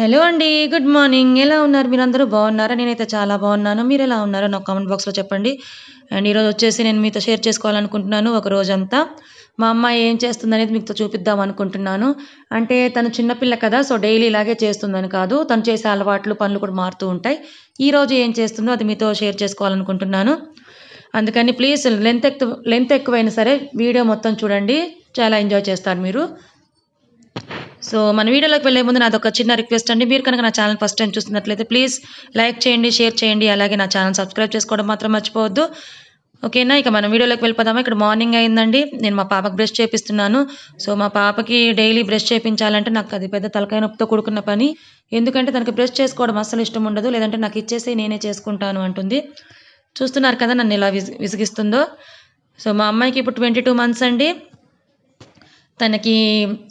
Hello అండి. Good morning. ఎలా ఉన్నారు? మీరందరూ బాగున్నారా? నేనైతే చాలా బాగున్నాను. మీరెలా ఉన్నారో నాకు కామెంట్ బాక్స్‌లో చెప్పండి. అండ్ ఈరోజొచ్చేసి నేను మీతో షేర్ చేసుకోవాలనుకుంటున్నాను ఒక రోజంతా. మా అమ్మాయి ఏం చేస్తుందనేది మీతో చూపిద్దాం అనుకుంటున్నాను. అంటే తను చిన్న పిల్ల కదా! సో, డైలీ ఇలాగే చేస్తుందని కాదు. తను చేసే అలవాట్లు, పనులు కూడా మారుతూ ఉంటాయి. ఈరోజు ఏం చేస్తుందో అది మీతో షేర్ చేసుకోవాలనుకుంటున్నాను. అందుకని ప్లీజ్ లెంత్ ఎక్కువైనా సరే వీడియో మొత్తం చూడండి. చాలా ఎంజాయ్ చేస్తారు మీరు. సో, మన వీడియోలోకి వెళ్ళే ముందు నాదొక చిన్న రిక్వెస్ట్ అండి. మీరు కనుక నా ఛానల్ ఫస్ట్ టైమ్ చూస్తున్నట్లయితే ప్లీజ్ లైక్ చేయండి, షేర్ చేయండి. అలాగే నా ఛానల్ సబ్స్క్రైబ్ చేసుకోవడం మాత్రం మర్చిపోవద్దు. ఓకేనా? ఇక మనం వీడియోలోకి వెళ్ళిపోదామా? ఇక్కడ మార్నింగ్ అయిందండి. నేను మా పాపకి బ్రష్ చేపిస్తున్నాను. సో, మా పాపకి డైలీ బ్రష్ చేపించాలంటే నాకు అది పెద్ద తలకాయ నొప్పితో కూడుకున్న పని. ఎందుకంటే తనకి బ్రష్ చేసుకోవడం అస్సలు ఇష్టం ఉండదు. లేదంటే నాకు ఇచ్చేసేయి నేనే చేసుకుంటాను అంటుంది. చూస్తున్నారు కదా నన్ను ఎలా విసిగిస్తుందో. సో, మా అమ్మాయికి ఇప్పుడు 22 మంత్స్ అండి. తనకి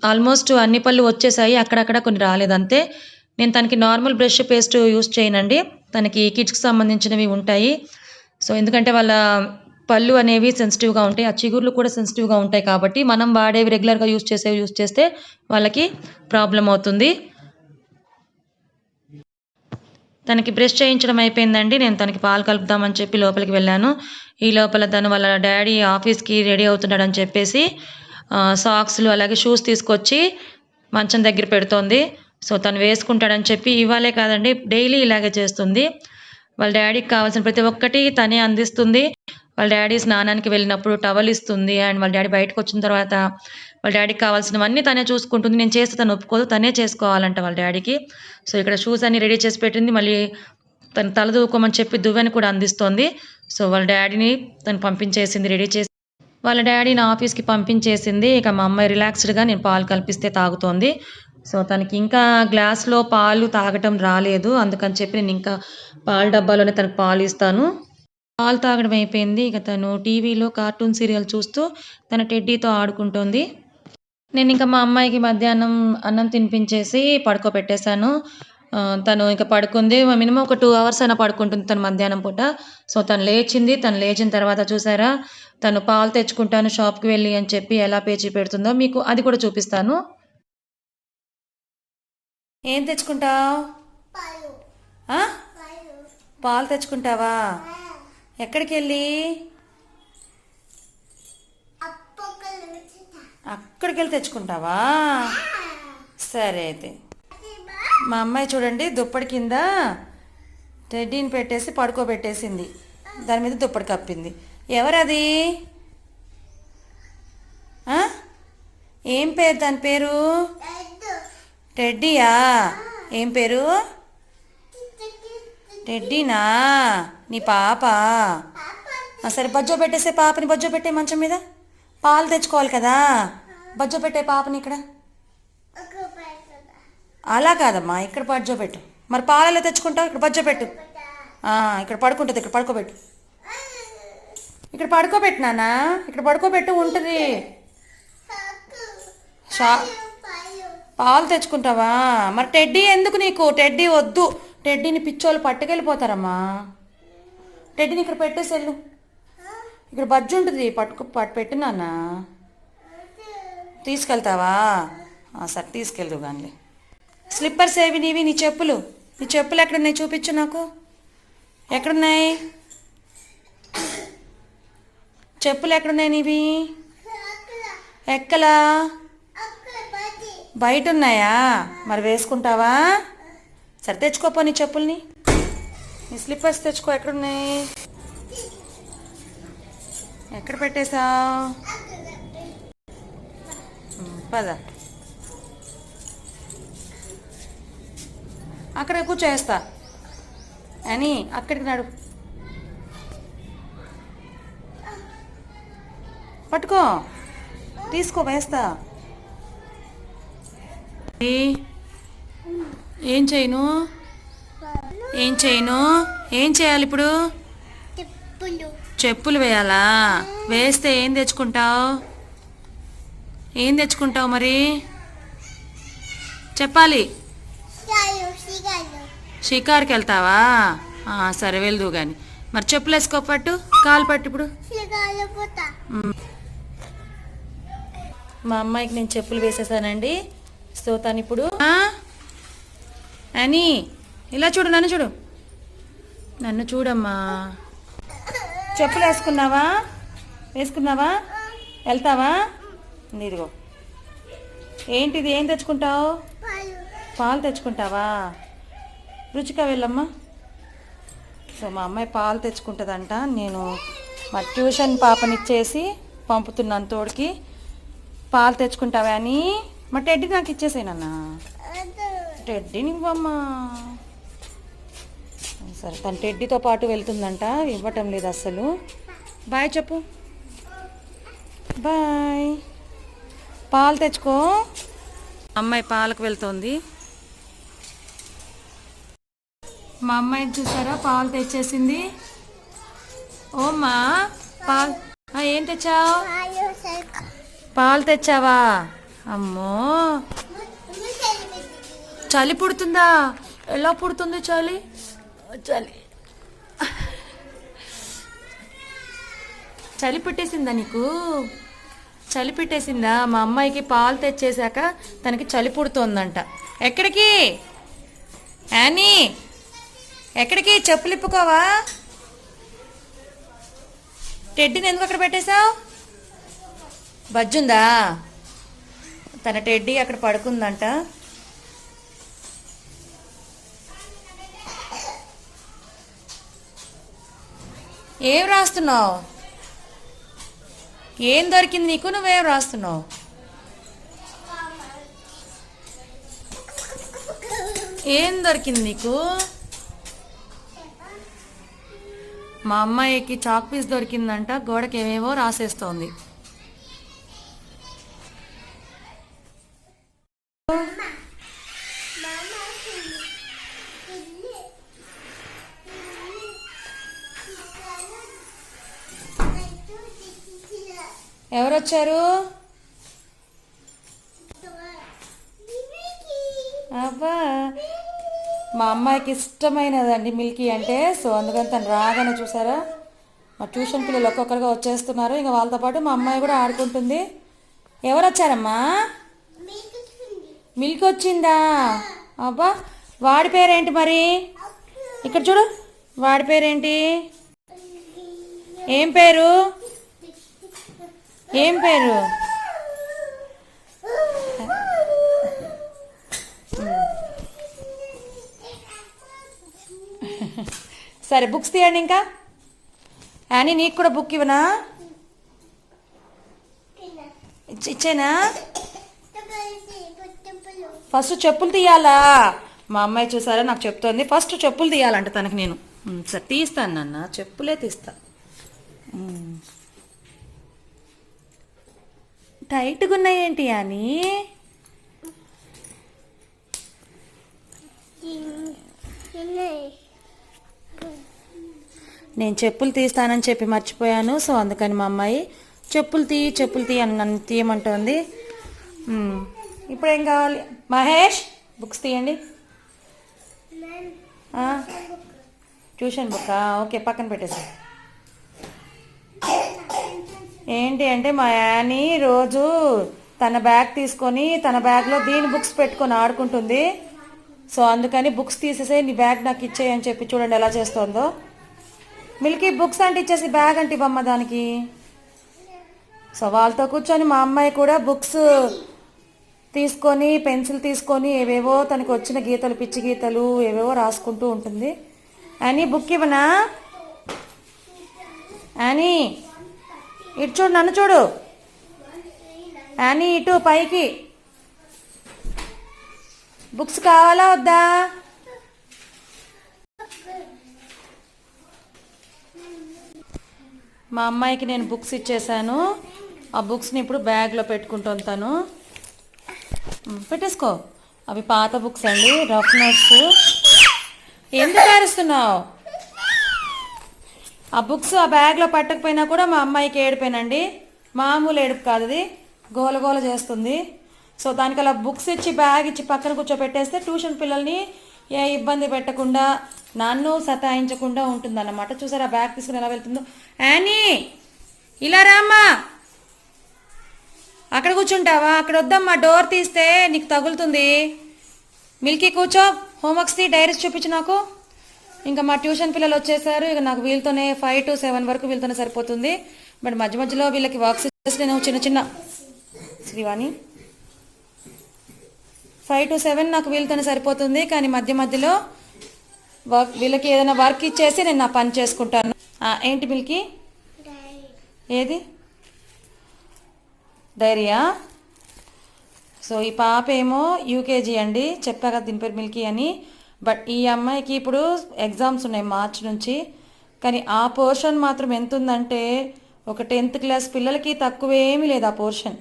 ఆల్మోస్ట్ అన్ని పళ్ళు వచ్చేసాయి. అక్కడక్కడ కొన్ని రాలేదంతే. నేను తనకి నార్మల్ బ్రష్, పేస్ట్ యూజ్ చేయనండి. తనకి కిడ్స్‌కి సంబంధించినవి ఉంటాయి. సో, ఎందుకంటే వాళ్ళ పళ్ళు అనేవి సెన్సిటివ్‌గా ఉంటాయి. ఆ చిగుర్లు కూడా సెన్సిటివ్‌గా ఉంటాయి కాబట్టి మనం వాడేవి రెగ్యులర్‌గా యూజ్ చేస్తే వాళ్ళకి ప్రాబ్లమ్ అవుతుంది. తనకి బ్రష్ చేయించడం అయిపోయిందండి. నేను తనకి పాలు కలుపుదామని చెప్పి లోపలికి వెళ్ళాను. ఈ లోపల తను వాళ్ళ డ్యాడీ ఆఫీస్‌కి రెడీ అవుతున్నాడని చెప్పేసి సాక్స్‌లు అలాగే షూస్ తీసుకొచ్చి మంచం దగ్గర పెడుతోంది. సో, తను వేసుకుంటాడని చెప్పి ఇవాళే కాదండి డైలీ ఇలాగే చేస్తుంది. వాళ్ళ డ్యాడీకి కావాల్సిన ప్రతి ఒక్కటి తనే అందిస్తుంది. వాళ్ళ డ్యాడీ స్నానానికి వెళ్ళినప్పుడు టవల్ ఇస్తుంది. అండ్ వాళ్ళ డ్యాడీ బయటకొచ్చిన తర్వాత వాళ్ళ డ్యాడీకి కావాల్సినవన్నీ తనే చూసుకుంటుంది. నేను చేస్తే తను ఒప్పుకోదు. తనే చేసుకోవాలంట వాళ్ళ డ్యాడీకి. సో, ఇక్కడ షూస్ అన్నీ రెడీ చేసి పెట్టింది. మళ్ళీ తను తల దూకోమని చెప్పి దువ్వెన కూడా అందిస్తోంది. సో, వాళ్ళ డ్యాడీని తను పంపించేసింది రెడీ చేసి. వాళ్ళ డ్యాడీని ఆఫీస్‌కి పంపించేసింది. ఇక మా అమ్మాయి రిలాక్స్‌డ్‌గా నేను పాలు కల్పిస్తే తాగుతోంది. సో, తనకి ఇంకా గ్లాస్‌లో పాలు తాగటం రాలేదు. అందుకని చెప్పి నేనింకా పాల డబ్బాలోనే తనకు పాలిస్తాను. పాలు తాగడం అయిపోయింది. ఇక తను టీవీలో కార్టూన్ సీరియల్ చూస్తూ తన టెడ్డీతో ఆడుకుంటోంది. నేనింక మా అమ్మాయికి మధ్యాహ్నం అన్నం తినిపించేసి పడుకోబెట్టేశాను. తను ఇక పడుకుంది. మినిమమ్ ఒక 2 అవర్స్ అయినా పడుకుంటుంది తను మధ్యాహ్నం పూట. సో, తను లేచింది. తను లేచిన తర్వాత చూసారా, తను పాలు తెచ్చుకుంటాను షాప్‌కి వెళ్ళి అని చెప్పి ఎలా పేచీ పెడుతుందో మీకు అది కూడా చూపిస్తాను. ఏం తెచ్చుకుంటావు? పాలు తెచ్చుకుంటావా? ఎక్కడికెళ్ళి? అక్కడికెళ్ళి తెచ్చుకుంటావా? సరే అయితే. మా అమ్మాయి చూడండి దుప్పటి కింద టెడ్డీని పెట్టేసి పడుకోబెట్టేసింది. దాని మీద దుప్పటి కప్పింది. ఎవరది? ఏం పేరు దాని పేరు? టెడ్డీయా? ఏం పేరు? టెడ్డీనా? నీ పాప? సరే బజ్జో పెట్టేసే పాపని, బజ్జో పెట్టే మంచం మీద. పాలు తెచ్చుకోవాలి కదా, బజ్జో పెట్టే పాపని ఇక్కడ. అలా కాదమ్మా, ఇక్కడ బజ్జో పెట్టు. మరి పాలలో తెచ్చుకుంటావు, ఇక్కడ బజ్జో పెట్టు. ఇక్కడ పడుకుంటుంది, ఇక్కడ పడుకోబెట్టు. ఇక్కడ పడుకోబెట్టు నాన్న, ఇక్కడ పడుకోబెట్టు ఉంటుంది. పాలు తెచ్చుకుంటావా? మరి టెడ్డీ ఎందుకు నీకు? టెడ్డీ వద్దు. టెడ్డీని పిచ్చోళ్ళు పట్టుకెళ్ళిపోతారమ్మా. టెడ్డీని ఇక్కడ పెట్టేసి వెళ్ళు. ఇక్కడ బజ్జు ఉంటుంది, పెట్టు నాన్న. తీసుకెళ్తావా? సరే తీసుకెళ్ళు కానీ. స్లిప్పర్స్ ఏవి నీవి? నీ చెప్పులు ఎక్కడున్నాయి చూపించు నాకు. ఎక్కడున్నాయి చెప్పులు? ఎక్కడున్నాయి నీవి? ఎక్కలా? బయట ఉన్నాయా? మరి వేసుకుంటావా? సరే తెచ్చుకోపో నీ చెప్పుల్ని. నీ స్లిప్పర్స్ తెచ్చుకో. ఎక్కడున్నాయి? ఎక్కడ పెట్టేశావు? పద, అక్కడ కూర్చోవేస్తా అని. అక్కడికి నడు, పట్టుకో, తీసుకో, వేస్తా. ఏం చేయను? ఏం చేయాలి ఇప్పుడు? చెప్పులు వేయాలా? వేస్తే ఏం తెచ్చుకుంటావు మరి? చెప్పాలి. షికార్కి వెళ్తావా? సరే వెళ్దు కానీ. మరి చెప్పులు వేసుకో, పట్టు, కాలు పట్టు ఇప్పుడు. మా అమ్మాయికి నేను చెప్పులు వేసేసానండి. సో తను ఇప్పుడు యానీ ఇలా చూడు, నన్ను చూడు, నన్ను చూడమ్మా. చెప్పులు వేసుకున్నావా? వెళ్తావా? ఇదిగో ఏంటిది, ఏం తెచ్చుకుంటావు? పాలు తెచ్చుకుంటావా? రుచిగా వెళ్ళమ్మా. సో మా అమ్మాయి పాలు తెచ్చుకుంటుందంట. నేను మా ట్యూషన్ పాపనిచ్చేసి పంపుతున్నాను తోడికి. పాలు తెచ్చుకుంటావా అని. మా టెడ్డీ నాకు ఇచ్చేసేనన్నా. టెడ్డీని ఇవ్వమ్మా. సరే, తన టెడ్డీతో పాటు వెళ్తుందంట, ఇవ్వటం లేదు అస్సలు. బాయ్ చెప్పు. బాయ్. పాలు తెచ్చుకో. అమ్మాయి పాలకు వెళ్తుంది. మా అమ్మాయిని చూసారా, పాలు తెచ్చేసింది. ఓమ్మా పాలు. ఏం తెచ్చావు? పాలు తెచ్చావా? అమ్మో, చలి పుడుతుందా? ఎలా పుడుతుంది చలి? చలి పెట్టేసిందా నీకు? చలి పెట్టేసిందా? మా అమ్మాయికి పాలు తెచ్చేసాక తనకి చలి పుడుతోందంట. ఎక్కడికి యానీ? ఎక్కడికి? చెప్పులు ఇప్పుకోవా? టెడ్డీని ఎందుకు అక్కడ పెట్టేశావు? బజ్జుందా? తన టెడ్డీ అక్కడ పడుకుందంట. ఏం రాస్తున్నావు? ఏం దొరికింది నీకు? నువ్వేం రాస్తున్నావు? ఏం దొరికింది నీకు? మా అమ్మాయికి చాక్ పీస్ దొరికిందంట, గోడకి ఏమేవో రాసేస్తోంది. ఎవరొచ్చారు? అబ్బా, మా అమ్మాయికి ఇష్టమైనదండి మిల్కీ అంటే. సో అందుకని తను రాగానే చూసారా, మా ట్యూషన్ పిల్లలు ఒక్కొక్కరుగా వచ్చేస్తున్నారు. ఇంకా వాళ్ళతో పాటు మా అమ్మాయి కూడా ఆడుకుంటుంది. ఎవరు వచ్చారమ్మా? మిల్క్ వచ్చిందా? అబ్బా, వాడి పేరేంటి మరి? ఇక్కడ చూడు, వాడి పేరేంటి? ఏం పేరు? ఏం పేరు? సరే, బుక్స్ తీయండి. ఇంకా యానీ, నీకు కూడా బుక్ ఇవ్వనా? ఇచ్చేనా? ఫస్ట్ చెప్పులు తీయాలా? మా అమ్మాయి చూసారా నాకు చెప్తోంది, ఫస్ట్ చెప్పులు తీయాలంట తనకి. నేను సరే తీస్తాను నాన్న, చెప్పులే తీస్తా. టైట్గా ఉన్నాయేంటి అని? నేను చెప్పులు తీస్తానని చెప్పి మర్చిపోయాను. సో అందుకని మా అమ్మాయి చెప్పులు తీ అని నన్ను తీయమంటోంది. ఇప్పుడు ఏం కావాలి? మహేష్, బుక్స్ తీయండి. ట్యూషన్ బుక్కా? ఓకే, పక్కన పెట్టేసి. ఏంటి అంటే మా యానీ రోజు తన బ్యాగ్ తీసుకొని తన బ్యాగ్లో దీని బుక్స్ పెట్టుకొని ఆడుకుంటుంది. సో అందుకని బుక్స్ తీసేసే, నీ బ్యాగ్ నాకు ఇచ్చేయి అని చెప్పి చూడండి ఎలా చేస్తుందో. మిల్కీ బుక్స్ అంటే ఇచ్చేసి బ్యాగ్ అంటే ఇవ్వమ్మ దానికి. సో వాళ్ళతో కూర్చొని మా అమ్మాయి కూడా బుక్స్ తీసుకొని, పెన్సిల్ తీసుకొని ఏవేవో తనకు వచ్చిన గీతలు, పిచ్చి గీతలు ఏవేవో రాసుకుంటూ ఉంటుంది. యానీ, బుక్ ఇవ్వనా? యానీ ఇటు చూడు, నన్ను చూడు. యానీ ఇటు పైకి. బుక్స్ కావాలా వద్దా? మా అమ్మాయికి నేను బుక్స్ ఇచ్చేసాను. ఆ బుక్స్ని ఇప్పుడు బ్యాగ్లో పెట్టుకుంటాను. తను పెట్టేసుకో. అవి పాత బుక్స్ అండి, రఫ్ నోట్స్. ఎందుకు అరుస్తున్నావు? ఆ బుక్స్ ఆ బ్యాగ్లో పట్టకపోయినా కూడా మా అమ్మాయికి ఏడిపోయినండి. మామూలు ఏడుపు కాదు, అది గోలగోల చేస్తుంది. సో దానికి అలా బుక్స్ ఇచ్చి బ్యాగ్ ఇచ్చి పక్కన కూర్చోపెట్టేస్తే ట్యూషన్ పిల్లల్ని ఏ ఇబ్బంది పెట్టకుండా, నన్ను సతాయించకుండా ఉంటుందన్నమాట. చూసారా బ్యాగ్ తీసుకుని ఎలా వెళ్తుందో. యానీ, ఇలా రామ్మా. అక్కడ కూర్చుంటావా? అక్కడ వద్దమ్మా, డోర్ తీస్తే నీకు తగులుతుంది. మిల్కీ కూర్చో. హోంవర్క్స్ది డైరీస్ చూపించు నాకు. ఇంకా మా ట్యూషన్ పిల్లలు వచ్చేసారు. ఇక నాకు వీళ్ళతోనే 5 to 7 వరకు వీళ్ళతోనే సరిపోతుంది. బట్ మధ్య మధ్యలో వీళ్ళకి వర్క్స్ చేసి నేను చిన్న చిన్న శ్రీవాణి 5 to 7 నాకు వీళ్ళతోనే సరిపోతుంది. కానీ మధ్య మధ్యలో వీళ్ళకి ఏదైనా వర్క్ ఇచ్చేసి నేను నా పని చేసుకుంటాను. ఏంటి మిల్కి? ఏది డైరీయా? సో ఈ పాప ఏమో యూకేజీ అండి, చెప్పా కదా దీని పేరు మిల్కీ అని. బట్ ఈ అమ్మాయికి ఇప్పుడు ఎగ్జామ్స్ ఉన్నాయి మార్చ్ నుంచి. కానీ ఆ పోర్షన్ మాత్రం ఎంత ఉందంటే ఒక 10th క్లాస్ పిల్లలకి తక్కువేమీ లేదు ఆ పోర్షన్.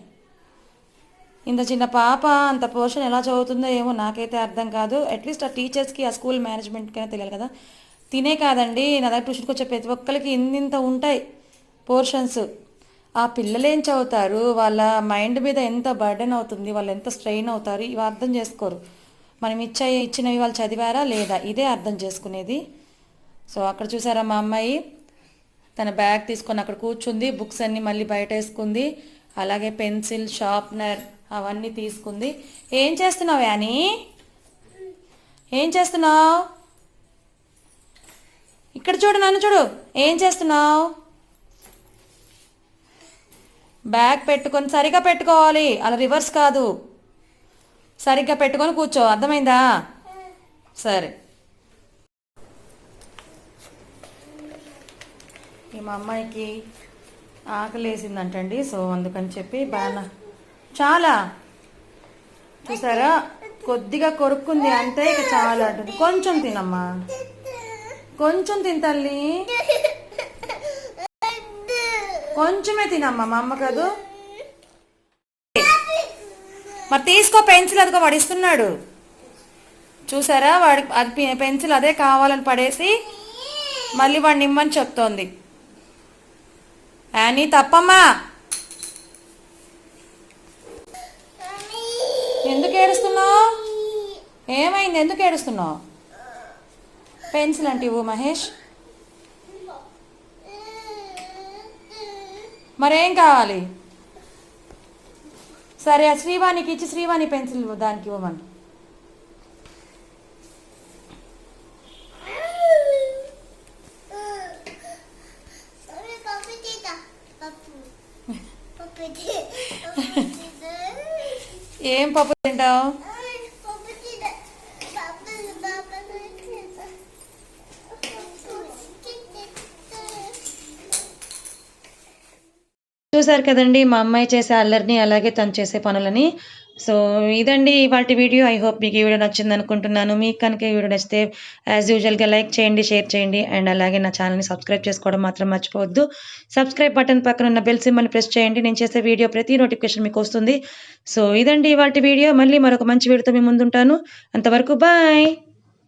ఇంత చిన్న పాప అంత పోర్షన్ ఎలా చదువుతుందో ఏమో నాకైతే అర్థం కాదు. అట్లీస్ట్ ఆ టీచర్స్కి ఆ స్కూల్ మేనేజ్మెంట్కైనా తెలియాలి కదా. తినే కాదండి, నా దగ్గర ట్యూషన్కి వచ్చే ప్రతి ఒక్కరికి ఇంత ఉంటాయి పోర్షన్స్. ఆ పిల్లలు ఏం చదువుతారు, వాళ్ళ మైండ్ మీద ఎంత బర్డెన్ అవుతుంది, వాళ్ళు ఎంత స్ట్రెయిన్ అవుతారు, ఇవి అర్థం చేసుకోరు. మనం ఇచ్చినవి వాళ్ళు చదివారా లేదా, ఇదే అర్థం చేసుకునేది. సో అక్కడ చూసారా మా అమ్మాయి తన బ్యాగ్ తీసుకొని అక్కడ కూర్చుంది, బుక్స్ అన్నీ మళ్ళీ బయట వేసుకుంది, అలాగే పెన్సిల్ షార్ప్నర్ అవన్నీ తీసుకుంది. ఏం చేస్తున్నావు యానీ? ఏం చేస్తున్నావు? ఇక్కడ చూడు, నన్ను చూడు, ఏం చేస్తున్నావు? బ్యాగ్ పెట్టుకొని సరిగ్గా పెట్టుకోవాలి, అలా రివర్స్ కాదు, సరిగ్గా పెట్టుకొని కూర్చో, అర్థమైందా? సరే. మా అమ్మాయికి ఆకలి వేసిందంటండి, సో అందుకని చెప్పి బాగా చాలా చూసారా, కొద్దిగా కొరుక్కుంది అంతే, ఇక చాలా అంటుంది. కొంచెం తినమ్మా, కొంచెం తిని తల్లి, కొంచెమే తినమ్మా, మా అమ్మ కాదు. మరి తీసుకో పెన్సిల్, అదిగో వాడు ఇస్తున్నాడు చూసారా, వాడికి అది పెన్సిల్ అదే కావాలని పడేసి మళ్ళీ వాడిని ఇమ్మని చెప్తోంది. యానీ తప్పమ్మా, ఎందుకు ఏడుస్తున్నావు? ఏమైంది, ఎందుకు ఏడుస్తున్నావు? పెన్సిల్ అంటే ఇవ్వు మహేష్. మరేం కావాలి? సరే శ్రీవాణికి ఇచ్చి శ్రీవాణి పెన్సిల్ దానికి ఇవ్వమని. ఏం పప్పు తింటావు? చూసారు కదండి మా అమ్మాయి చేసే అల్లరిని, అలాగే తను చేసే పనులని. సో ఇదండి ఇవాళ వీడియో. ఐ హోప్ మీకు ఈ వీడియో నచ్చింది అనుకుంటున్నాను. మీకు కనుక ఈ వీడియో నచ్చితే యాజ్ యూజువల్గా లైక్ చేయండి, షేర్ చేయండి, అండ్ అలాగే నా ఛానల్ని సబ్స్క్రైబ్ చేసుకోవడం మాత్రం మర్చిపోవద్దు. సబ్స్క్రైబ్ బటన్ పక్కన ఉన్న బెల్ సింబల్ని ప్రెస్ చేయండి, నేను చేసే వీడియో ప్రతి నోటిఫికేషన్ మీకు వస్తుంది. సో ఇదండి ఇవాళ వీడియో. మళ్ళీ మరొక మంచి వీడియోతో మీ ముందుంటాను. అంతవరకు బాయ్.